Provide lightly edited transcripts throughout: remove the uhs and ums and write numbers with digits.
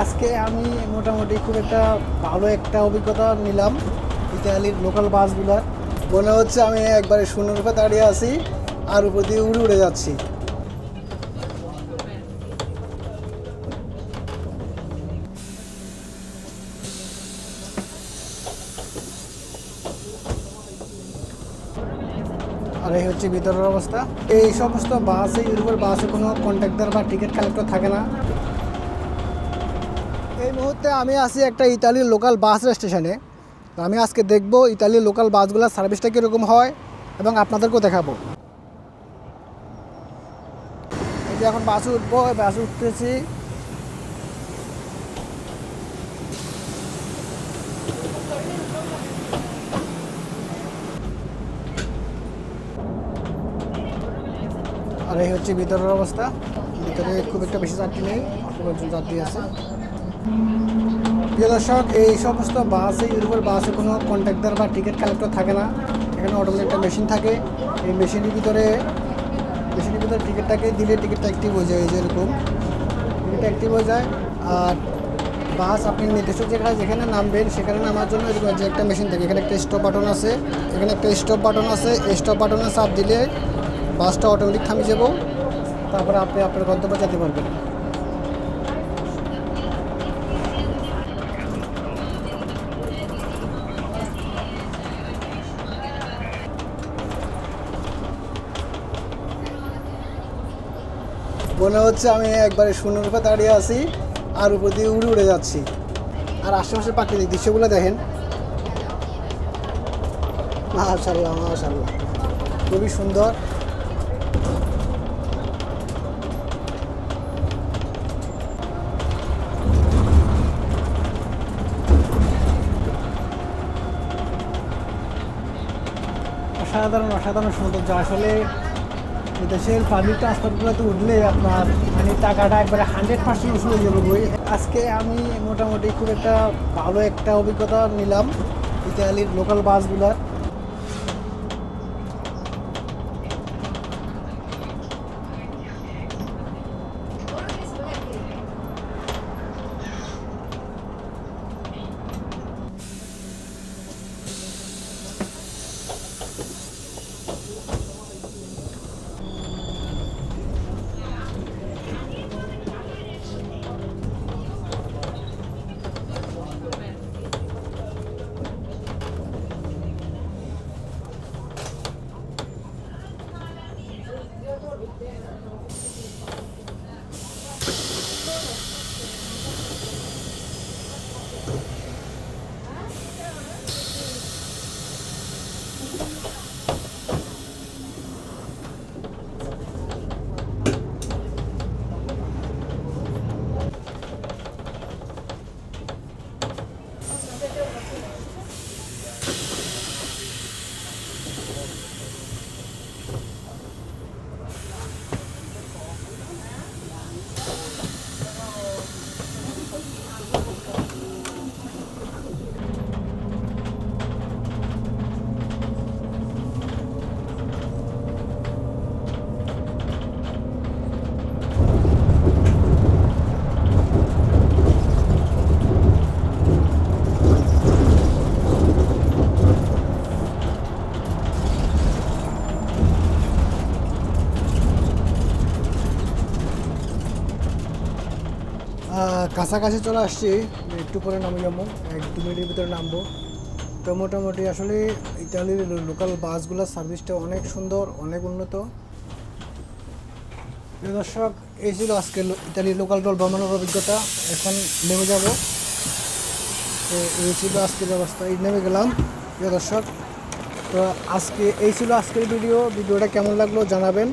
আজকে আমি মোটামুটি খুব একটা ভালো একটা অভিজ্ঞতা নিলাম ইতালির লোকাল বাসগুলোর। মনে হচ্ছে আমি একবারে শূন্যের উপরে দাঁড়িয়ে আছি আর উপর দিয়ে উড়ে উড়ে যাচ্ছি। আর এই হচ্ছে ভিতরের অবস্থা। এই সমস্ত বাসে, ইউরোপের বাসে কোনো কন্ট্রাক্টর বা টিকিট কালেক্টর থাকে না। এই মুহূর্তে আমি আছি একটা ইতালির লোকাল বাস স্টেশনে। তো আমি আজকে দেখবো ইতালির লোকাল বাসগুলোর সার্ভিসটা কীরকম হয় এবং আপনাদেরকেও দেখাবো। এই যে এখন বাসে উঠবো, বাসে উঠতেছি। আর এই হচ্ছে ভিতরের অবস্থা। ভিতরে খুব একটা বেশি যাত্রী নেই, অল্প কয়েকজন যাত্রী আছে। প্রিয় দর্শক, এই সমস্ত বাসে, ইউরোপের বাসে কোনো কন্ট্রাক্টর বা টিকিট কালেক্টর থাকে না। এখানে অটোমেটিক একটা মেশিন থাকে। এই মেশিনের ভিতরে টিকিটটাকে দিলে টিকিটটা অ্যাক্টিভ হয়ে যায়। এই যে এরকম টিকিটটা অ্যাক্টিভ হয়ে যায়। আর বাস আপনি নির্দিষ্ট যেখানে নামবেন সেখানে নামার জন্য এরকম যে একটা মেশিন থাকে। এখানে একটা স্টপ বাটন আছে, এখানে একটা স্টপ বাটন আছে। এই স্টপ বাটনে চাপ দিলে বাসটা অটোমেটিক থামিয়ে যাব। তারপরে আপনি আপনার গন্তব্যে যেতে পারবেন। মনে হচ্ছে আমি একবারে শূন্যের উপরে দাঁড়িয়ে আছি আর উপর দিয়ে উড়ে উড়ে যাচ্ছি। আর আশেপাশে প্রাকৃতিক দৃশ্যগুলো দেখেন। মাশাআল্লাহ, মাশাআল্লাহ, খুবই সুন্দর। অসাধারণ অসাধারণ সৌন্দর্য। আসলে দেশের পাবলিক ট্রান্সপোর্টগুলোতে উঠলে আপনার মানে টাকাটা একবারে 100% উসুল হয়ে যাবে। আজকে আমি মোটামুটি খুব একটা ভালো একটা অভিজ্ঞতা নিলাম ইতালির লোকাল বাসগুলোর। কাছাকাছি চলে আসছি, একটু পরে নামে যাবো, 1-2 মিনিটের ভিতরে নামবো। তো মোটামুটি আসলে ইতালির লোকাল বাসগুলোর সার্ভিসটা অনেক সুন্দর, অনেক উন্নত। প্রিয় দর্শক, এই ছিল আজকে ইতালির লোকাল ট্রেন ভ্রমণের অভিজ্ঞতা। এখন নেমে যাব। তো এই ছিল আজকের অবস্থা, এই নেমে গেলাম। প্রিয় দর্শক, তো এই ছিল আজকের ভিডিওটা কেমন লাগলো জানাবেন।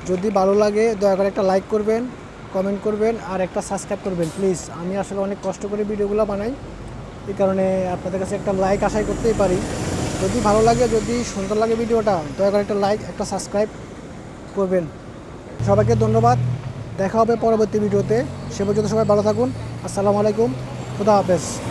যদি ভালো লাগে দয়া করে একটা লাইক করবেন, কমেন্ট করবেন আর একটা সাবস্ক্রাইব করবেন প্লিজ। আমি আসলে অনেক কষ্ট করে ভিডিওগুলো বানাই, এই কারণে আপনাদের কাছে একটা লাইক আশাই করতেই পারি। যদি ভালো লাগে, যদি সুন্দর লাগে ভিডিওটা, দয়া করে একটা লাইক, একটা সাবস্ক্রাইব করবেন। সবাইকে ধন্যবাদ। দেখা হবে পরবর্তী ভিডিওতে। সে পর্যন্ত সবাই ভালো থাকুন। আসসালামু আলাইকুম, খুদা হাফেজ।